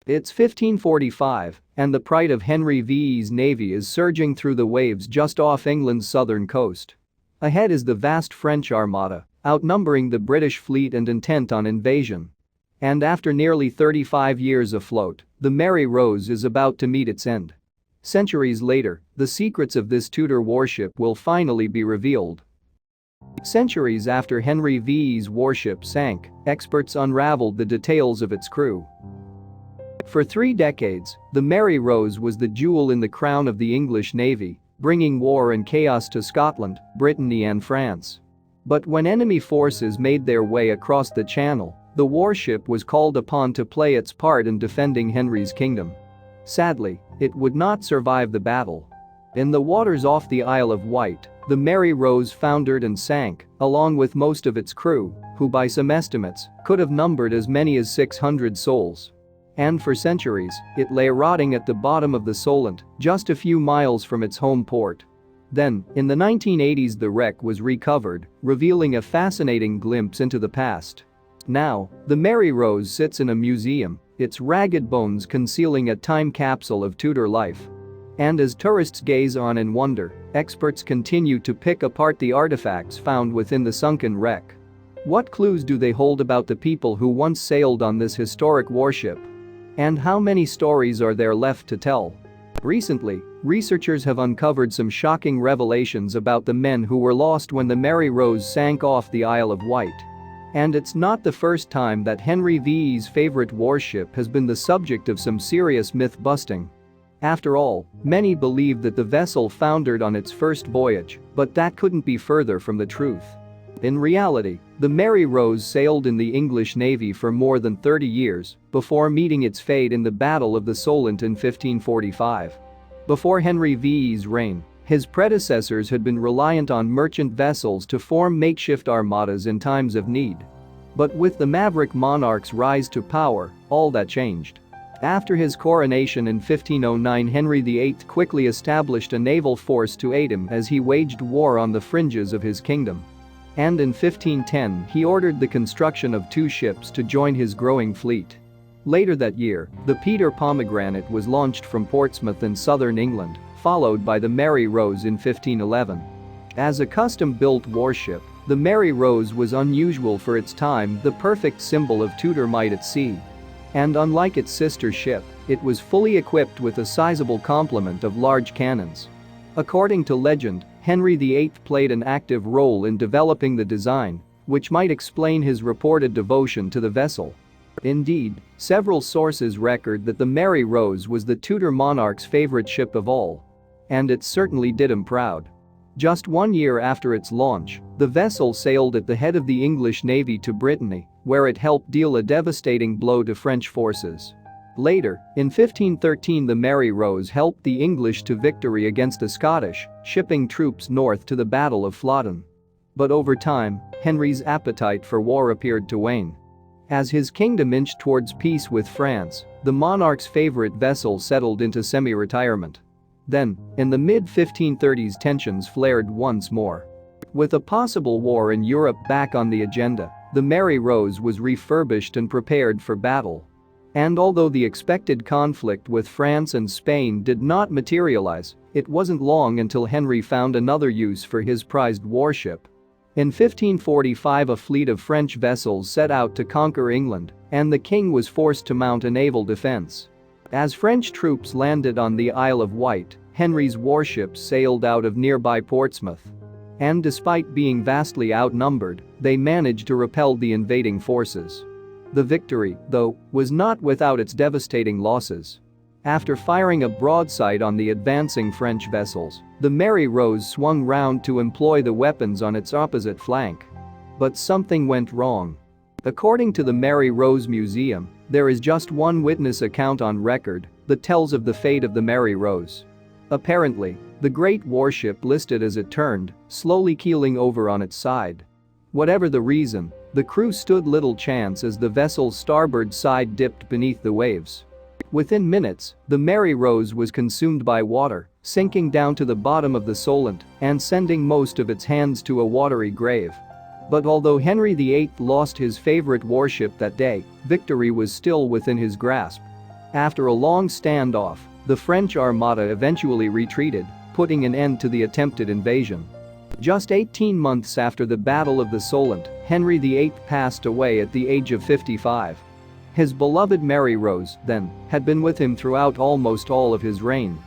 It's 1545, and the pride of Henry VIII's navy is surging through the waves just off England's southern coast. Ahead is the vast French Armada, outnumbering the British fleet and intent on invasion. And after nearly 35 years afloat, the Mary Rose is about to meet its end. Centuries later, the secrets of this Tudor warship will finally be revealed. Centuries after Henry VIII's warship sank, experts unraveled the details of its crew. For 3 decades, the Mary Rose was the jewel in the crown of the English Navy, bringing war and chaos to Scotland, Brittany and France. But when enemy forces made their way across the Channel, the warship was called upon to play its part in defending Henry's kingdom. Sadly, it would not survive the battle. In the waters off the Isle of Wight, the Mary Rose foundered and sank, along with most of its crew, who by some estimates could have numbered as many as 600 souls. And for centuries, it lay rotting at the bottom of the Solent, just a few miles from its home port. Then, in the 1980s, the wreck was recovered, revealing a fascinating glimpse into the past. Now, the Mary Rose sits in a museum, its ragged bones concealing a time capsule of Tudor life. And as tourists gaze on in wonder, experts continue to pick apart the artifacts found within the sunken wreck. What clues do they hold about the people who once sailed on this historic warship? And how many stories are there left to tell? Recently, researchers have uncovered some shocking revelations about the men who were lost when the Mary Rose sank off the Isle of Wight. And it's not the first time that Henry VIII's favorite warship has been the subject of some serious myth-busting. After all, many believe that the vessel foundered on its first voyage, but that couldn't be further from the truth. In reality, the Mary Rose sailed in the English Navy for more than 30 years before meeting its fate in the Battle of the Solent in 1545. Before Henry VIII's reign, his predecessors had been reliant on merchant vessels to form makeshift armadas in times of need. But with the maverick monarch's rise to power, all that changed. After his coronation in 1509, Henry VIII quickly established a naval force to aid him as he waged war on the fringes of his kingdom. And in 1510, he ordered the construction of 2 ships to join his growing fleet. Later that year, the Peter Pomegranate was launched from Portsmouth in southern England, followed by the Mary Rose in 1511. As a custom-built warship, the Mary Rose was unusual for its time, the perfect symbol of Tudor might at sea. And unlike its sister ship, it was fully equipped with a sizable complement of large cannons. According to legend, Henry VIII played an active role in developing the design, which might explain his reported devotion to the vessel. Indeed, several sources record that the Mary Rose was the Tudor monarch's favorite ship of all. And it certainly did him proud. Just 1 year after its launch, the vessel sailed at the head of the English Navy to Brittany, where it helped deal a devastating blow to French forces. Later, in 1513, the Mary Rose helped the English to victory against the Scottish, shipping troops north to the Battle of Flodden. But over time, Henry's appetite for war appeared to wane. As his kingdom inched towards peace with France, the monarch's favorite vessel settled into semi-retirement. Then, in the mid-1530s, tensions flared once more. With a possible war in Europe back on the agenda, the Mary Rose was refurbished and prepared for battle. And although the expected conflict with France and Spain did not materialize, it wasn't long until Henry found another use for his prized warship. In 1545, a fleet of French vessels set out to conquer England, and the king was forced to mount a naval defense. As French troops landed on the Isle of Wight, Henry's warships sailed out of nearby Portsmouth. And despite being vastly outnumbered, they managed to repel the invading forces. The victory, though, was not without its devastating losses. After firing a broadside on the advancing French vessels, the Mary Rose swung round to employ the weapons on its opposite flank. But something went wrong. According to the Mary Rose Museum, there is just one witness account on record that tells of the fate of the Mary Rose. Apparently, the great warship listed as it turned, slowly keeling over on its side. Whatever the reason, the crew stood little chance as the vessel's starboard side dipped beneath the waves. Within minutes, the Mary Rose was consumed by water, sinking down to the bottom of the Solent and sending most of its hands to a watery grave. But although Henry VIII lost his favorite warship that day, victory was still within his grasp. After a long standoff, the French Armada eventually retreated, putting an end to the attempted invasion. Just 18 months after the Battle of the Solent, Henry VIII passed away at the age of 55. His beloved Mary Rose, then, had been with him throughout almost all of his reign.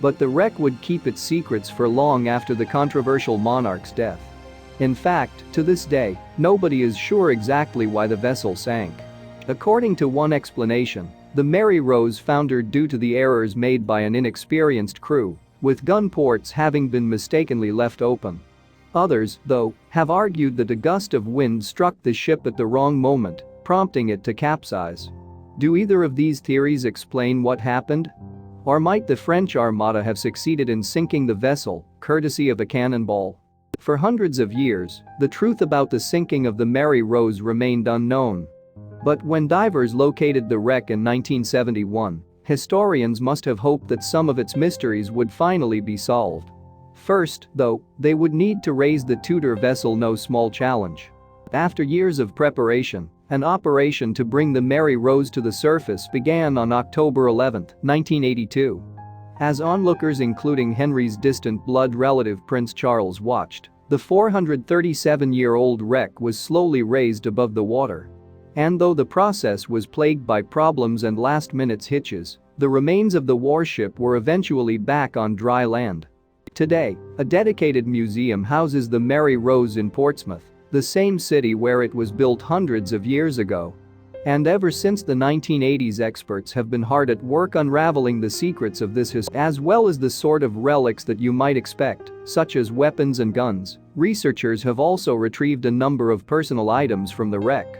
But the wreck would keep its secrets for long after the controversial monarch's death. In fact, to this day, nobody is sure exactly why the vessel sank. According to one explanation, the Mary Rose foundered due to the errors made by an inexperienced crew, with gun ports having been mistakenly left open. Others, though, have argued that a gust of wind struck the ship at the wrong moment, prompting it to capsize. Do either of these theories explain what happened? Or might the French Armada have succeeded in sinking the vessel, courtesy of a cannonball? For hundreds of years, the truth about the sinking of the Mary Rose remained unknown. But when divers located the wreck in 1971, historians must have hoped that some of its mysteries would finally be solved. First, though, they would need to raise the Tudor vessel, no small challenge. After years of preparation, an operation to bring the Mary Rose to the surface began on October 11, 1982. As onlookers including Henry's distant blood relative Prince Charles watched, the 437-year-old wreck was slowly raised above the water. And though the process was plagued by problems and last-minute hitches, the remains of the warship were eventually back on dry land. Today, a dedicated museum houses the Mary Rose in Portsmouth, the same city where it was built hundreds of years ago. And ever since the 1980s, experts have been hard at work unraveling the secrets of this history, as well as the sort of relics that you might expect, such as weapons and guns. Researchers have also retrieved a number of personal items from the wreck.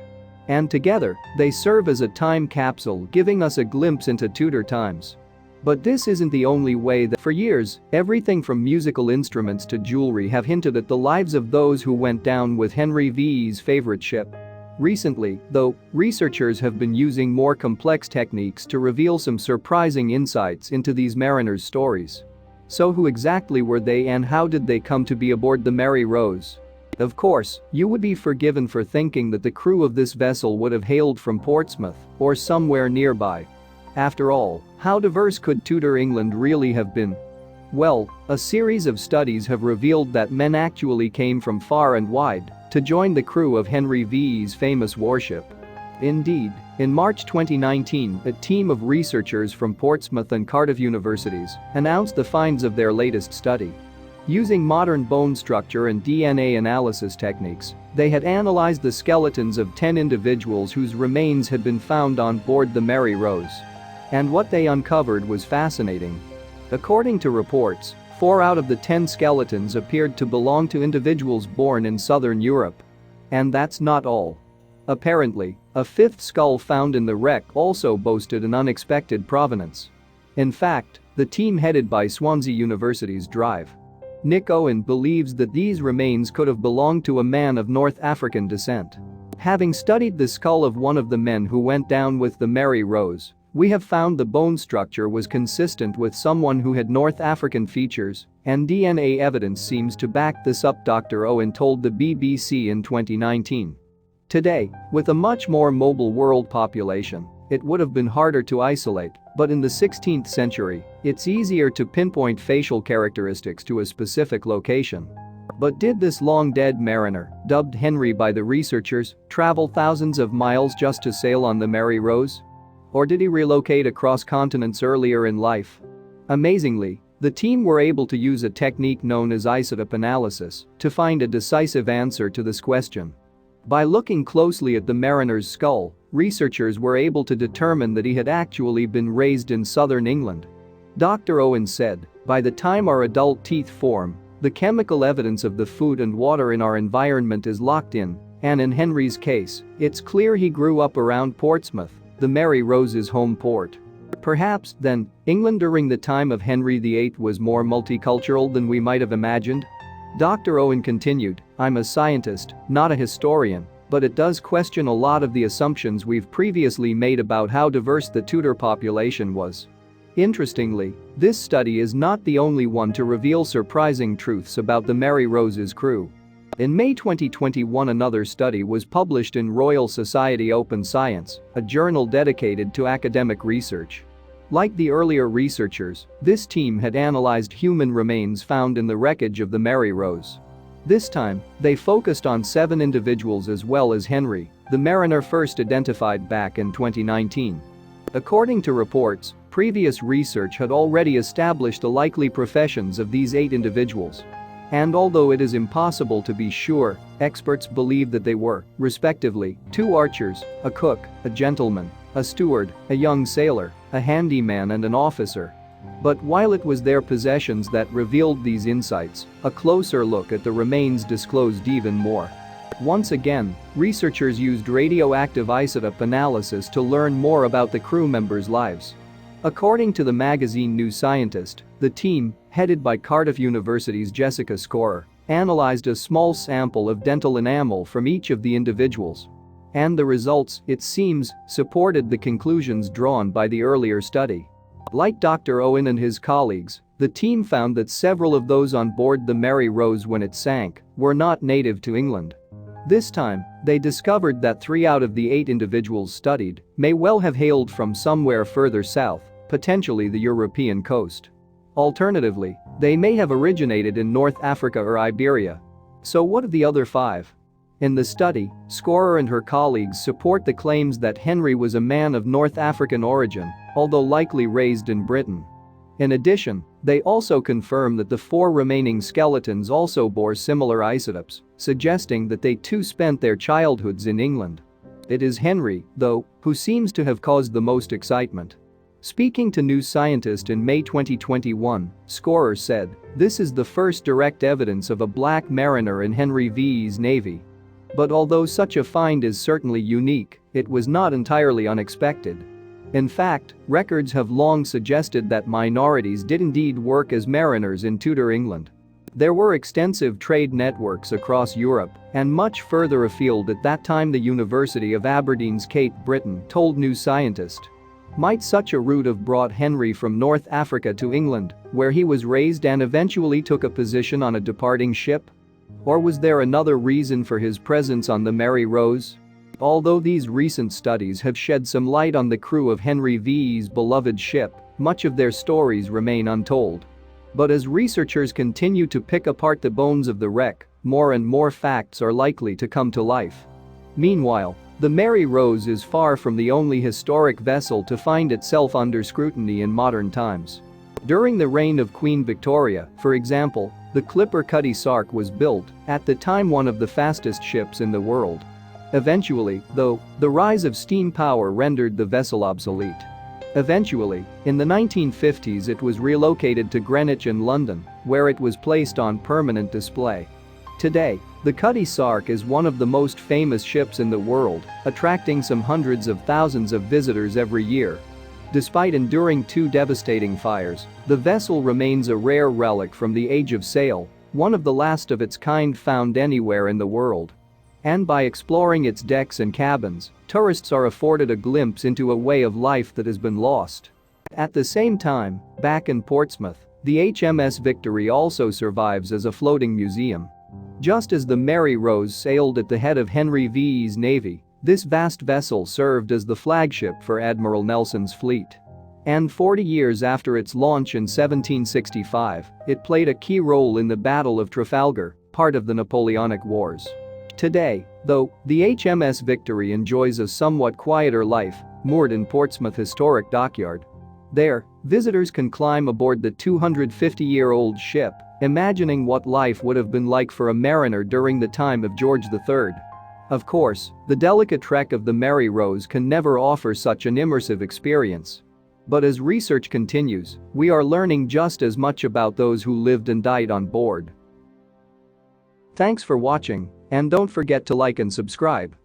And together, they serve as a time capsule, giving us a glimpse into Tudor times. But this isn't the only way that for years, everything from musical instruments to jewelry have hinted at the lives of those who went down with Henry VIII's favorite ship. Recently, though, researchers have been using more complex techniques to reveal some surprising insights into these mariners' stories. So who exactly were they and how did they come to be aboard the Mary Rose? Of course, you would be forgiven for thinking that the crew of this vessel would have hailed from Portsmouth or somewhere nearby. After all, how diverse could Tudor England really have been? Well, a series of studies have revealed that men actually came from far and wide to join the crew of Henry VIII's famous warship. Indeed, in March 2019, a team of researchers from Portsmouth and Cardiff universities announced the finds of their latest study. Using modern bone structure and DNA analysis techniques, they had analyzed the skeletons of 10 individuals whose remains had been found on board the Mary Rose. And what they uncovered was fascinating. According to reports, 4 out of the 10 skeletons appeared to belong to individuals born in southern Europe. And that's not all. Apparently, a 5th skull found in the wreck also boasted an unexpected provenance. In fact, the team headed by Swansea University's Drive. Nick Owen believes that these remains could have belonged to a man of North African descent. Having studied the skull of one of the men who went down with the Mary Rose, we have found the bone structure was consistent with someone who had North African features, and DNA evidence seems to back this up, Dr. Owen told the BBC in 2019. Today, with a much more mobile world population, it would have been harder to isolate, but in the 16th century, it's easier to pinpoint facial characteristics to a specific location. But did this long-dead mariner, dubbed Henry by the researchers, travel thousands of miles just to sail on the Mary Rose? Or did he relocate across continents earlier in life? Amazingly, the team were able to use a technique known as isotope analysis to find a decisive answer to this question. By looking closely at the mariner's skull, researchers were able to determine that he had actually been raised in southern England. Dr. Owen said, "By the time our adult teeth form, the chemical evidence of the food and water in our environment is locked in, and in Henry's case, it's clear he grew up around Portsmouth, the Mary Rose's home port." Perhaps, then, England during the time of Henry VIII was more multicultural than we might have imagined? Dr. Owen continued, "I'm a scientist, not a historian, but it does question a lot of the assumptions we've previously made about how diverse the Tudor population was." Interestingly, this study is not the only one to reveal surprising truths about the Mary Rose's crew. In May 2021, another study was published in Royal Society Open Science, a journal dedicated to academic research. Like the earlier researchers, this team had analyzed human remains found in the wreckage of the Mary Rose. This time, they focused on 7 individuals as well as Henry, the mariner first identified back in 2019. According to reports, previous research had already established the likely professions of these 8 individuals. And although it is impossible to be sure, experts believe that they were, respectively, 2 archers, a cook, a gentleman, a steward, a young sailor, a handyman and an officer. But while it was their possessions that revealed these insights, a closer look at the remains disclosed even more. Once again, researchers used radioactive isotope analysis to learn more about the crew members' lives. According to the magazine New Scientist, the team, headed by Cardiff University's Jessica Scorer, analyzed a small sample of dental enamel from each of the individuals. And the results, it seems, supported the conclusions drawn by the earlier study. Like Dr. Owen and his colleagues, the team found that several of those on board the Mary Rose when it sank were not native to England. This time, they discovered that 3 out of the 8 individuals studied may well have hailed from somewhere further south, potentially the European coast. Alternatively, they may have originated in North Africa or Iberia. So what of the other 5? In the study, Scorer and her colleagues support the claims that Henry was a man of North African origin, although likely raised in Britain. In addition, they also confirm that the 4 remaining skeletons also bore similar isotopes, suggesting that they too spent their childhoods in England. It is Henry, though, who seems to have caused the most excitement. Speaking to New Scientist in May 2021, Scorer said, "This is the first direct evidence of a black mariner in Henry VIII's navy. But although such a find is certainly unique, it was not entirely unexpected. In fact, records have long suggested that minorities did indeed work as mariners in Tudor England. There were extensive trade networks across Europe and much further afield at that time, the University of Aberdeen's Kate Britton told New Scientist. Might such a route have brought Henry from North Africa to England, where he was raised and eventually took a position on a departing ship? Or was there another reason for his presence on the Mary Rose? Although these recent studies have shed some light on the crew of Henry VIII's beloved ship, much of their stories remain untold. But as researchers continue to pick apart the bones of the wreck, more and more facts are likely to come to life. Meanwhile, the Mary Rose is far from the only historic vessel to find itself under scrutiny in modern times. During the reign of Queen Victoria, for example, the clipper Cutty Sark was built, at the time one of the fastest ships in the world. Eventually, though, the rise of steam power rendered the vessel obsolete. Eventually, in the 1950s it was relocated to Greenwich and London, where it was placed on permanent display. Today, the Cutty Sark is one of the most famous ships in the world, attracting some hundreds of thousands of visitors every year. Despite enduring 2 devastating fires, the vessel remains a rare relic from the age of sail, one of the last of its kind found anywhere in the world. And by exploring its decks and cabins, tourists are afforded a glimpse into a way of life that has been lost. At the same time, back in Portsmouth, the HMS Victory also survives as a floating museum. Just as the Mary Rose sailed at the head of Henry VIII's navy, this vast vessel served as the flagship for Admiral Nelson's fleet. And 40 years after its launch in 1765, it played a key role in the Battle of Trafalgar, part of the Napoleonic Wars. Today, though, the HMS Victory enjoys a somewhat quieter life, moored in Portsmouth Historic Dockyard. There, visitors can climb aboard the 250-year-old ship, imagining what life would have been like for a mariner during the time of George III. Of course, the delicate trek of the Mary Rose can never offer such an immersive experience. But as research continues, we are learning just as much about those who lived and died on board. Thanks for watching, and don't forget to like and subscribe.